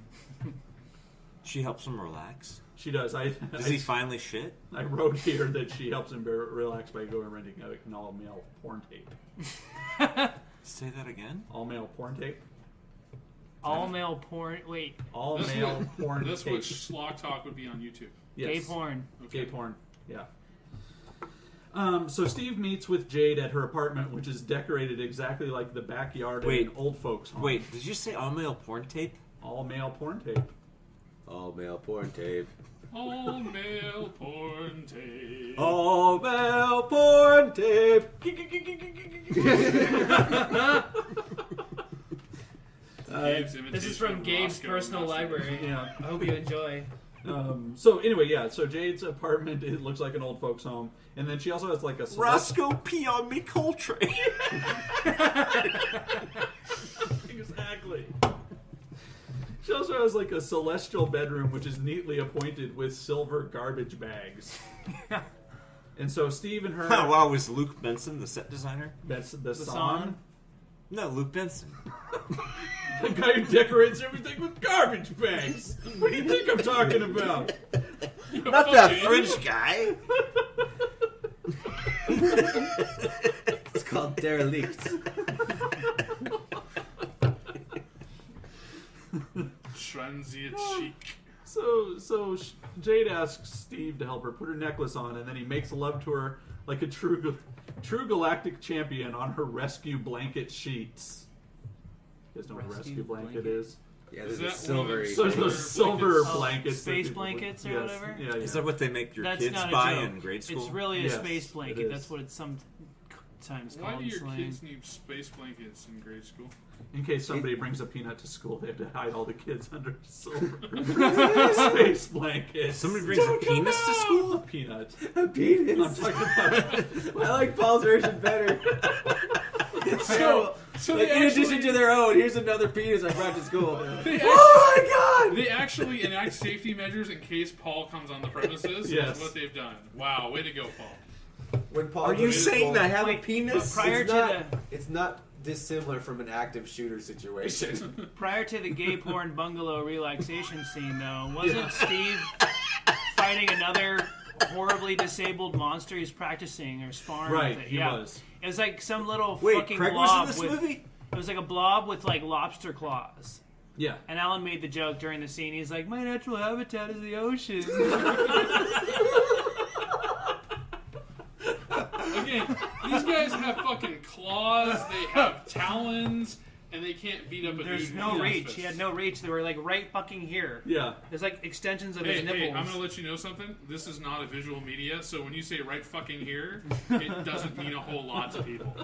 She helps him relax. She does. Does he finally shit? I wrote here that she helps him relax by going and renting an all-male porn tape. Say that again? All-male porn tape? All-male porn... Wait. All-male porn That's tape. what Schlock Talk would be on YouTube. Yes. Gay porn. Okay. Gay porn, yeah. So Steve meets with Jade at her apartment, which is decorated exactly like the backyard of an old folks' home. Wait, did you say all-male porn tape? All-male porn tape. All-male porn tape. All male porn tape. All-male porn tape. This is from Gabe's personal library. Yeah. I hope you enjoy. So anyway, yeah. So Jade's apartment, it looks like an old folks' home, and then she also has like a Roscoe pee on me Coltrane. Exactly. She also has like a celestial bedroom, which is neatly appointed with silver garbage bags. And so Steve and her. Oh, wow, was Luke Benson the set designer? Besson? No, Luke Benson. The guy who decorates everything with garbage bags. What do you think I'm talking about? Not that French guy. It's called derelict. Transient chic. So Jade asks Steve to help her put her necklace on, and then he makes love to her like a true galactic champion on her rescue blanket sheets. You guys know what a rescue blanket is? Yeah, there's Is a that silvery. So there's those silver Oh, blankets. space that people- blankets or yes, whatever? Yeah, Is that what they make your That's kids not buy a joke. in grade school? It's really a Yes, space it blanket. is. That's what it's sometimes Why called do your slang. kids need space blankets in grade school? In case somebody brings a peanut to school, they have to hide all the kids under silver space blankets. Somebody brings a penis to school? A peanut. A penis. I'm talking about. I like Paul's version better. It's so like, they in actually- addition to their own, here's another penis I brought to school. Oh my god! They actually enact safety measures in case Paul comes on the premises. Yes. That's what they've done. Wow, way to go, Paul. When Paul Are you goes saying to that I have a Wait, penis? but prior it's to not, it's not dissimilar from an active shooter situation. Prior to the gay porn bungalow relaxation scene, though, wasn't Steve fighting another horribly disabled monster he's practicing or sparring Right, with it? he Yeah. was. It was like some little Wait, fucking Craig was blob in this with. movie? It was like a blob with like lobster claws. Yeah. And Alan made the joke during the scene. He's like, "My natural habitat is the ocean." Again, these guys have fucking claws. They have talons. and they can't beat up a There's dude. no who reach. does He this. had no reach. They were like right fucking here. Yeah. There's like extensions of his nipples. Hey, I'm gonna let you know something. This is not a visual media, so when you say right fucking here, it doesn't mean a whole lot to people.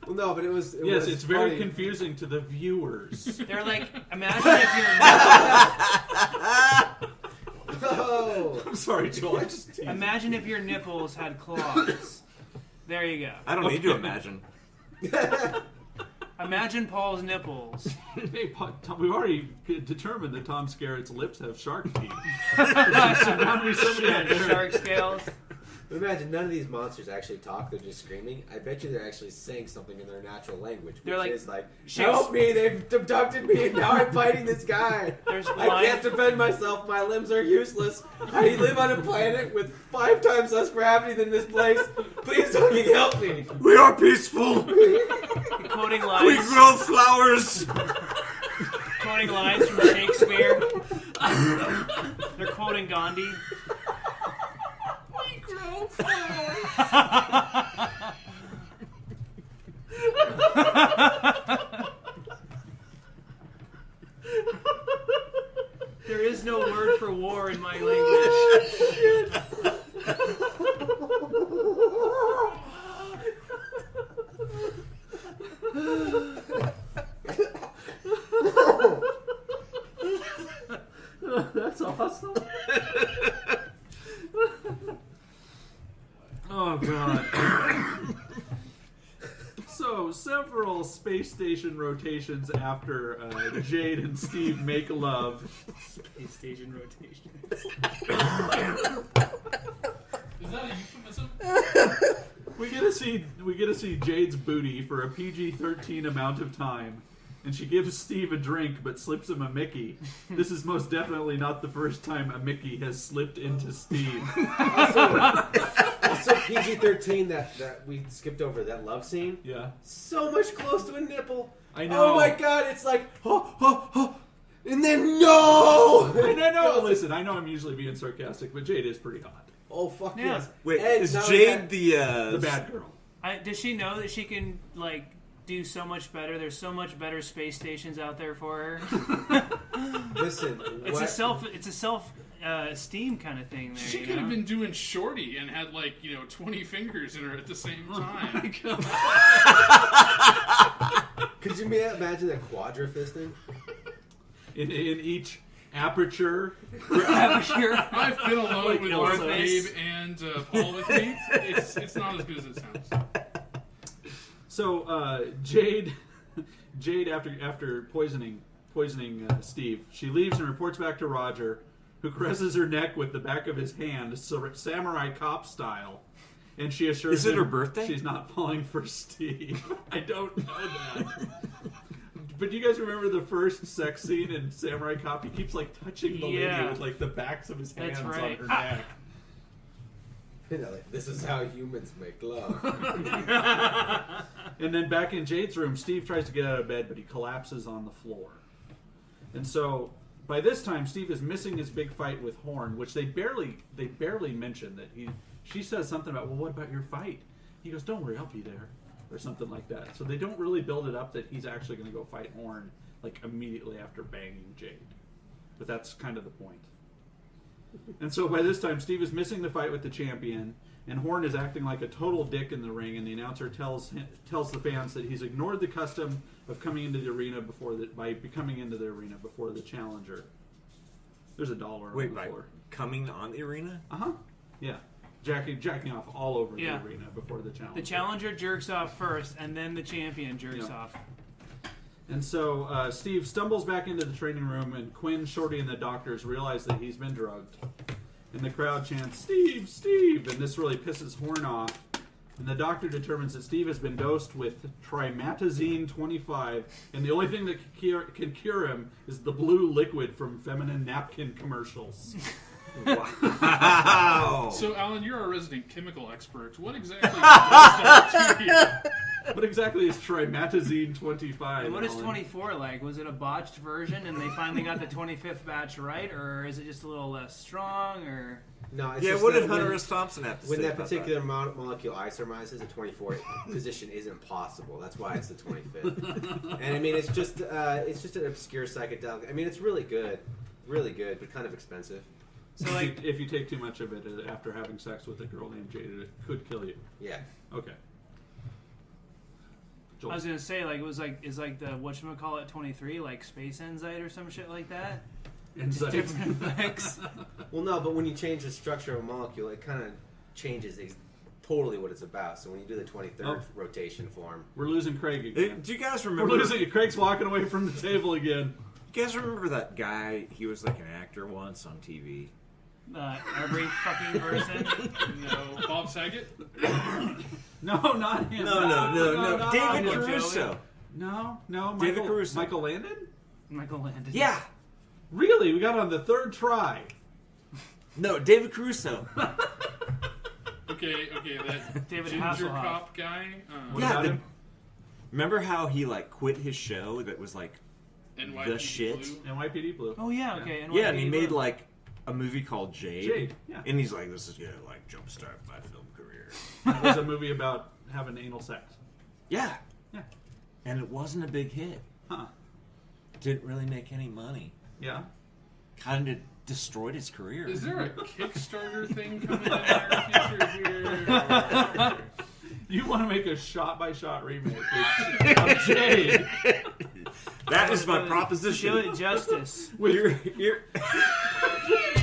Well, no, but it was. Yes, was it's very funny. confusing to the viewers. They're like, imagine if your nipples, Oh. I'm sorry, Joel. imagine if your nipples had claws. There you go. I don't need to imagine. Imagine Paul's nipples. Hey, Tom, we've already determined that Tom Skerritt's lips have shark teeth. So now we somebody out there. Shark scales. Imagine none of these monsters actually talk; they're just screaming. I bet you they're actually saying something in their natural language, which They're like, is like, Shakes- "Help me! They've abducted me, and now I'm fighting this guy. There's I lines- can't defend myself. My limbs are useless. I live on a planet with 5 times less gravity than this place. Please fucking help me!" We are peaceful. Quoting We lines. grow flowers. Quoting lines from Shakespeare. They're quoting Gandhi. We grow flowers. There is no word for war in my language. That's awesome. Oh, God. So, several space station rotations after Jade and Steve make love. Space station rotation. Is that a euphemism? We get to see Jade's booty for a PG-13 amount of time, and she gives Steve a drink but slips him a Mickey. This is most definitely not the first time a Mickey has slipped into Steve. Also, PG-13 that we skipped over, that love scene. Yeah. So much close to a nipple. I know. Oh my god! It's like and then no. No. Listen, I know I'm usually being sarcastic, but Jade is pretty hot. Oh fuck Yeah. yes! Wait, And is not only Jade that- The bad girl. Does she know that she can like do so much better? There's so much better space stations out there for her. Listen, It's a self esteem kind of thing. There, She you could know? have been doing shorty and had 20 fingers in her at the same time. Could you imagine that quadrifisting? In each aperture. I've been alone Like with Elsa. both Gabe and Paul with me. It's not as good as it sounds. So Jade after poisoning Steve, she leaves and reports back to Roger, who caresses her neck with the back of his hand, samurai cop style, and she assures Is it him her birthday? she's not falling for Steve. I don't know that. But do you guys remember the first sex scene in Samurai Cop? He keeps touching the lady Yeah. with the backs of his hands That's right. on her neck. This is how humans make love. And then back in Jade's room, Steve tries to get out of bed, but he collapses on the floor. And so by this time, Steve is missing his big fight with Horn, which they barely mention that she says something about, well, what about your fight? He goes, don't worry, I'll be there, or something like that. So they don't really build it up that he's actually going to go fight Horn immediately after banging Jade. But that's kind of the point. And so by this time, Steve is missing the fight with the champion, and Horn is acting like a total dick in the ring, and the announcer tells the fans that he's ignored the custom of coming into the arena by coming into the arena before the challenger. There's $1 on Wait, the by floor. coming on the arena? Uh-huh. Yeah. Jacking off all over Yeah. the arena before the challenger. The challenger jerks off first, and then the champion jerks Yeah. off. And so Steve stumbles back into the training room, and Quinn, Shorty, and the doctors realize that he's been drugged. And the crowd chants, "Steve, Steve!" And this really pisses Horn off. And the doctor determines that Steve has been dosed with trimetazine 25, and the only thing that can cure him is the blue liquid from feminine napkin commercials. Wow. So, Alan, you're a resident chemical expert. What exactly does that to you? What exactly is trimetazine 25? And what is Alan? 24 like? Was it a botched version and they finally got the 25th batch right, or is it just a little less strong, or... No, it's Yeah, just what that did Hunter when- S. Thompson have to When say that about particular molecule I surmises, the 24th position is impossible. That's why it's the 25th. And I mean, it's just an obscure psychedelic. I mean, it's really good, but kind of expensive. So like, if you take too much of it after having sex with a girl named Jade, it could kill you. Yeah. Okay. Joel. I was gonna say like is like the whatchamacallit 23 like space enzyme or some shit like that. Just different effects. Well, no, but when you change the structure of a molecule, it kind of changes totally what it's about. So when you do the 23rd rotation form, we're losing Craig again. Do you guys remember? We're losing it. Craig's walking away from the table again. You guys remember that guy? He was like an actor once on TV. Every fucking person. No, Bob Saget. No, not him. No. not David Uncle Caruso. No. David Caruso. Michael Landon. Michael Landon. Yeah. Really? We got on the third try. No, David Caruso. Okay, that David ginger Hasselhoff. cop guy. What Yeah, about him? Remember how he like quit his show that was like NYPD the shit? Blue. NYPD Blue. Oh yeah, okay. And Yeah, and he made like a movie called Jade. Jade, yeah. And he's like, this is gonna like jumpstart my film career. It was a movie about having anal sex. Yeah. Yeah. And it wasn't a big hit. Huh. Didn't really make any money. Yeah. Kind of destroyed his career. Is there a Kickstarter thing coming in the future here? You want to make a shot-by-shot remake of Jade. That is my proposition. Do it justice. With, You're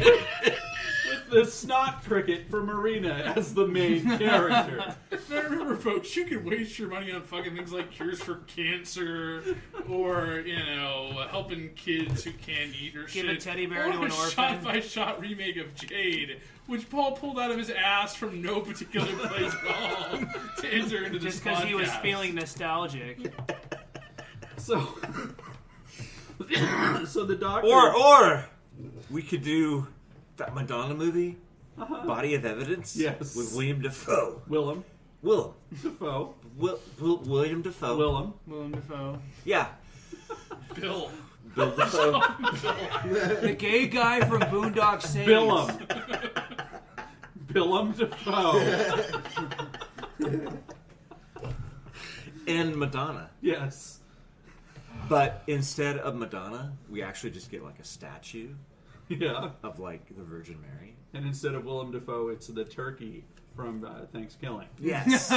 with the snot cricket for Marina as the main character. Now remember, folks, you can waste your money on fucking things like cures for cancer, or helping kids who can't eat or Give shit. a teddy bear or to an a orphan. shot-by-shot remake of Jade, which Paul pulled out of his ass from no particular place at all to enter into this Just because he was podcast. feeling nostalgic. So, so the doctor... or we could do that Madonna movie, Body of Evidence, Yes. with William Dafoe. William Dafoe. William Dafoe. Willem Dafoe. Yeah. Bill. Bill Dafoe. The gay guy from Boondock Saints. Willem Dafoe. And Madonna. Yes. But instead of Madonna, we actually just get like a statue Yeah. of like the Virgin Mary. And instead of Willem Dafoe, it's the turkey from Thanksgiving. Yes.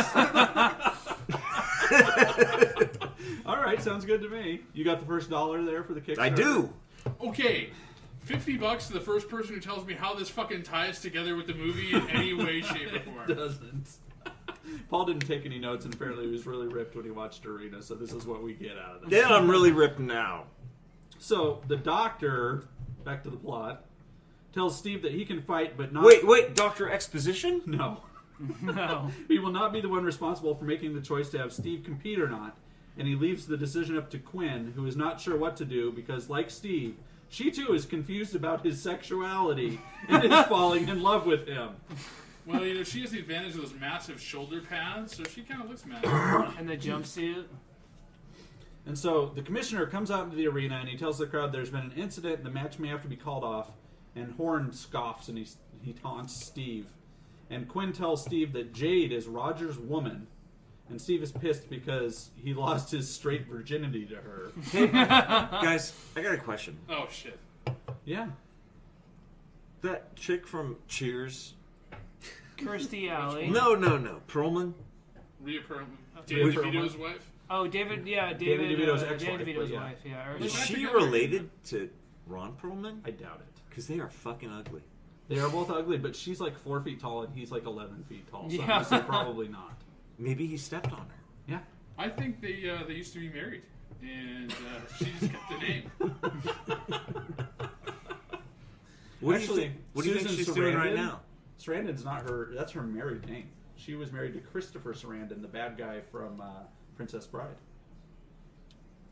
All right, sounds good to me. You got the first $1 there for the Kickstarter? I do. Okay, $50 to the first person who tells me how this fucking ties together with the movie in any way, shape, or form. It doesn't. Paul didn't take any notes, and apparently he was really ripped when he watched Arena, so this is what we get out of this. Then I'm really ripped now. So, the doctor, back to the plot, tells Steve that he can fight, but not... Wait, Dr. Exposition? No. No. He will not be the one responsible for making the choice to have Steve compete or not, and he leaves the decision up to Quinn, who is not sure what to do because, like Steve, she too is confused about his sexuality and is falling in love with him. Well, she has the advantage of those massive shoulder pads, so she kind of looks massive. And the jumpsuit. And so the commissioner comes out into the arena and he tells the crowd there's been an incident and the match may have to be called off. And Horn scoffs and he taunts Steve. And Quinn tells Steve that Jade is Roger's woman. And Steve is pissed because he lost his straight virginity to her. Hey, guys, I got a question. Oh, shit. Yeah. That chick from Cheers? Kirstie Alley. No. Perlman? Rhea Perlman. David Perlman. DeVito's wife. Oh, David David DeVito's ex-wife, David DeVito's but yeah. wife, yeah. Or Is back she together. related to Ron Perlman? I doubt it. Because they are fucking ugly. They are both ugly, but she's like 4 feet tall and he's like 11 feet tall. So Yeah. I'm gonna say probably not. Maybe he stepped on her. Yeah. I think they used to be married, and she just kept the name. What Actually, do you think Susan she's doing right Sarandon? now? Sarandon's not her. That's her married name. She was married to Christopher Sarandon, the bad guy from Princess Bride.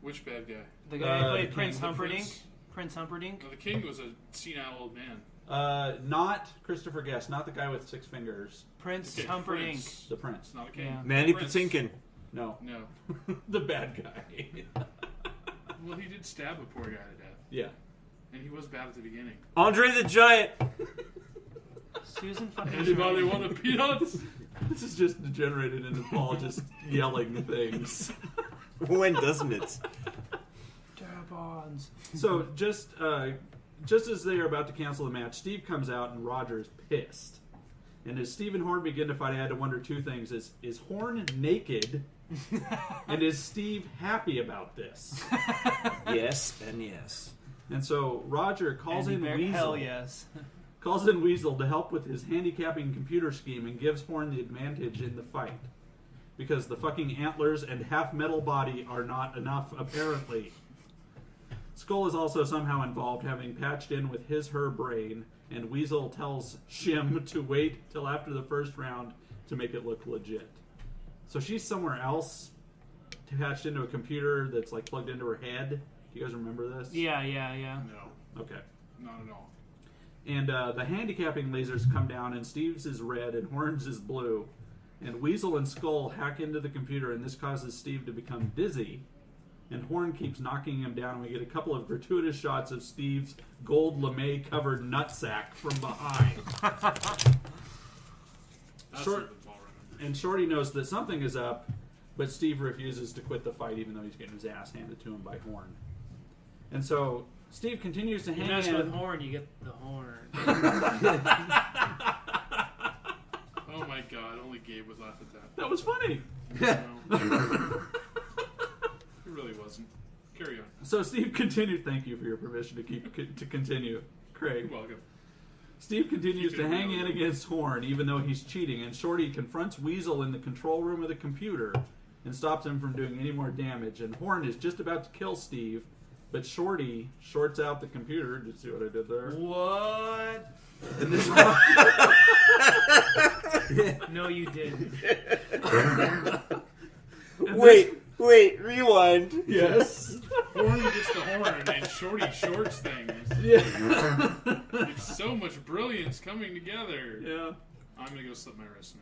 Which bad guy? The guy who played the Prince king. Humperdinck. Prince Humperdinck. No, the king was a senile old man. Not Christopher Guest, not the guy with 6 fingers. Prince Okay, Humperdinck. Prince. The prince. It's not a king. Yeah. Mandy Prince. Patinkin. No. No. The bad guy. Well, he did stab a poor guy to death, Yeah. and he was bad at the beginning. Andre the Giant. Susan fucking Anybody Schrader. want a peanuts? This is just degenerated into Paul just yelling things. When doesn't it? Bonds. So just as they are about to cancel the match, Steve comes out and Roger is pissed. And as Steve and Horn begin to fight, I had to wonder two things: is Horn naked, and is Steve happy about this? Yes and yes. And so Roger calls in Weasel. Hell yes. Calls in Weasel to help with his handicapping computer scheme and gives Horn the advantage in the fight. Because the fucking antlers and half metal body are not enough, apparently. Skull is also somehow involved, having patched in with her brain, and Weasel tells Shim to wait till after the first round to make it look legit. So she's somewhere else, patched into a computer that's like plugged into her head. Do you guys remember this? Yeah. No, Okay. not at all. And the handicapping lasers come down, and Steve's is red and Horn's is blue. And Weasel and Skull hack into the computer, and this causes Steve to become dizzy. And Horn keeps knocking him down, and we get a couple of gratuitous shots of Steve's gold lame-covered nutsack from behind. That's Short- something Paul remembers. And Shorty knows that something is up, but Steve refuses to quit the fight, even though he's getting his ass handed to him by Horn. And so Steve continues to You hang mess in. with Horn, you get the horn. Oh my god, only Gabe would laugh at that. That was funny. No. It really wasn't. Carry on. So Steve continued. Thank you for your permission to continue, Craig. You're welcome. Steve continues Keep it to hang real. in against Horn, even though he's cheating, and Shorty confronts Weasel in the control room of the computer and stops him from doing any more damage. And Horn is just about to kill Steve, but Shorty shorts out the computer. Did you see what I did there? What? No, you didn't. Wait, rewind. Yes. Horn gets the horn and Shorty shorts things. Yeah. It's so much brilliance coming together. Yeah. I'm gonna go slit my wrist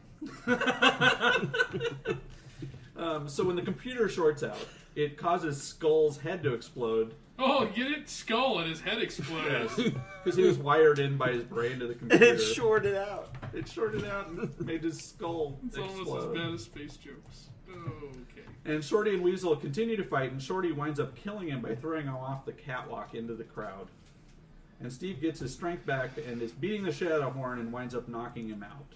now. So when the computer shorts out, it causes Skull's head to explode. Oh, get it? Skull and his head explodes. Because he was wired in by his brain to the computer. It shorted out. It shorted out and made his skull It's almost explode. as bad as space jokes. Okay. And Shorty and Weasel continue to fight, and Shorty winds up killing him by throwing him off the catwalk into the crowd. And Steve gets his strength back and is beating the shit out of Horn and winds up knocking him out.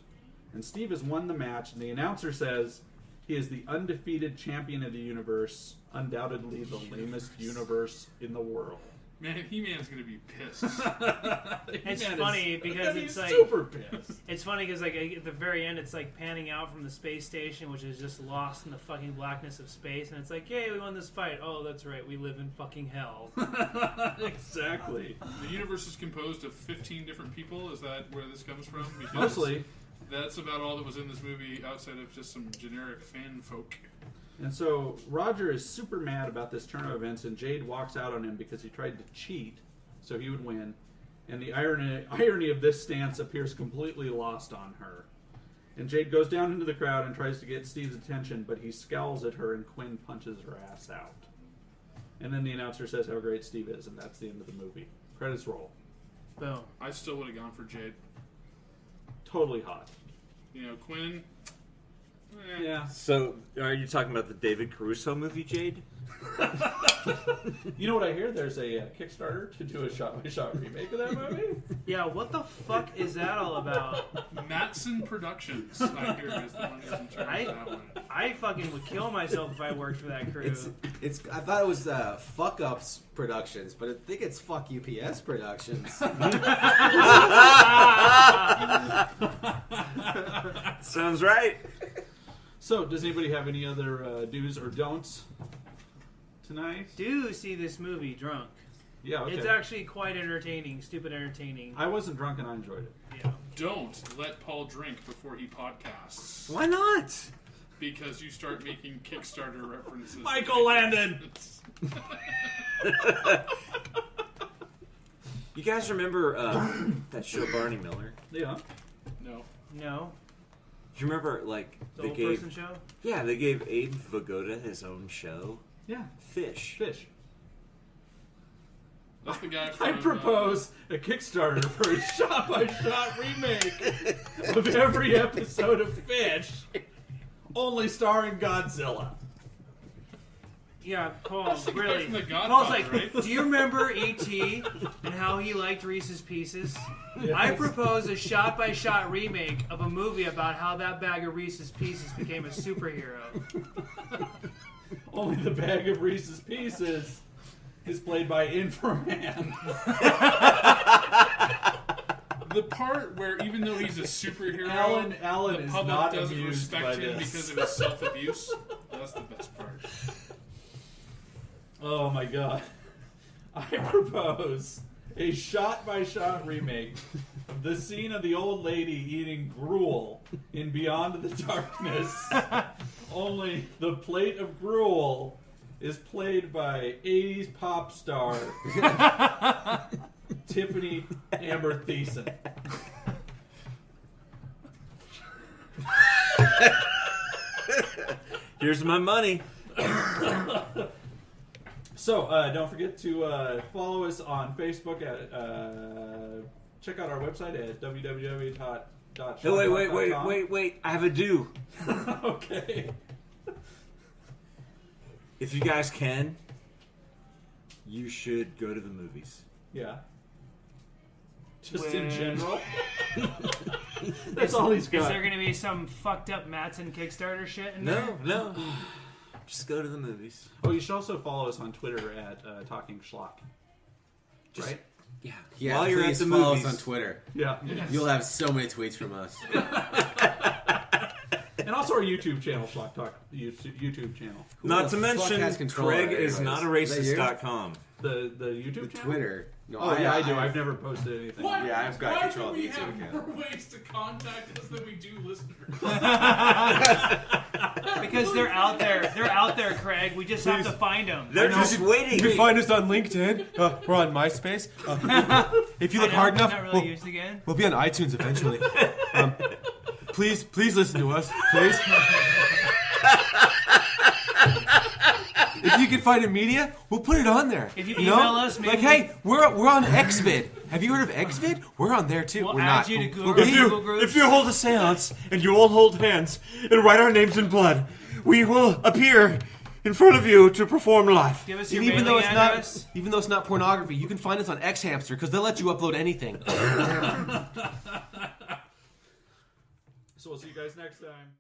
And Steve has won the match, and the announcer says he is the undefeated champion of the universe, undoubtedly the lamest universe in the world. Man, He-Man's gonna be pissed. It's He-Man funny is- because he's it's like super pissed. it's funny because like at the very end, it's like panning out from the space station, which is just lost in the fucking blackness of space, and it's like, yay, we won this fight. Oh, that's right, we live in fucking hell. Exactly. The universe is composed of 15 different people. Is that where this comes from? Because Mostly. That's about all that was in this movie outside of just some generic fan folk. And so Roger is super mad about this turn of events, and Jade walks out on him because he tried to cheat so he would win. And the irony of this stance appears completely lost on her. And Jade goes down into the crowd and tries to get Steve's attention, but he scowls at her and Quinn punches her ass out. And then the announcer says how great Steve is, and that's the end of the movie. Credits roll. Boom. I still would have gone for Jade. Totally hot. You know, Quinn. Yeah. So, are you talking about the David Caruso movie, Jade? You know what I hear? There's a Kickstarter to do a shot-by-shot remake of that movie. Yeah, what the fuck is that all about? Matson Productions, I hear, is the one who's in charge of that one. I fucking would kill myself if I worked for that crew. It's. I thought it was Fuck Ups Productions, but I think it's Fuck UPS Productions. Sounds right. So, does anybody have any other do's or don'ts tonight? Do see this movie drunk. Yeah, okay. It's actually quite entertaining, stupid entertaining. I wasn't drunk and I enjoyed it. Yeah. Don't let Paul drink before he podcasts. Why not? Because you start making Kickstarter references. Michael Landon! You guys remember that show Barney Miller? Yeah. No. No. Do you remember, like, The they old gave... person show? Yeah, they gave Abe Vigoda his own show. Yeah. Fish. Fish. That's the guy I from... propose a Kickstarter for a shot-by-shot remake of every episode of Fish, only starring Godzilla. Yeah, Paul, That's the guy really. from The Godfather, Paul's like, right? do you remember E.T. and how he liked Reese's Pieces? I propose a shot-by-shot remake of a movie about how that bag of Reese's Pieces became a superhero. Only the bag of Reese's Pieces is played by Inframan. The part where even though he's a superhero, Alan the is public not doesn't amused by respect him this. because of his self-abuse. That's the best part. Oh my god. I propose a shot-by-shot remake of the scene of the old lady eating gruel in Beyond the Darkness. Only the plate of gruel is played by 80s pop star Tiffany Amber Thiessen. Here's my money. So, don't forget to follow us on Facebook. Check out our website at www.shlocktalk.com. Wait. I have a do. Okay. If you guys can, you should go to the movies. Yeah. Just in When- general. That's all he's got. Is there going to be some fucked up Mattson Kickstarter shit in there? No. Just go to the movies. Oh, you should also follow us on Twitter at Talking Schlock. Right? Yeah. Yeah, While you're at please the follow movies. us on Twitter. Yeah. You'll have so many tweets from us. And also our YouTube channel, Schlock Talk YouTube channel. Not to the fuck mention, has control Craig of it is anyways? not a Is that you? racist.com. The YouTube channel? Twitter. No, Oh, yeah, I do. I've never posted anything. What? Yeah, I've got Why control do of we the have YouTube more ways to contact us than we do listeners? Because they're out there. They're out there, Craig. We just have to find them. They're just waiting. You can find us on LinkedIn. We're on MySpace. If you look hard enough, Not really used again. we'll be on iTunes eventually. Please listen to us. Please. If you can find a media, we'll put it on there. If you know? email us, maybe like, hey, we're on XVid. Have you heard of XVid? We're on there too. We'll We're add not. you to We'll Google, be- Google groups. If you hold a seance and you all hold hands and write our names in blood, we will appear in front of you to perform live. Give us your even though mailing it's address. even though it's not pornography, you can find us on Xhamster because they'll let you upload anything. So we'll see you guys next time.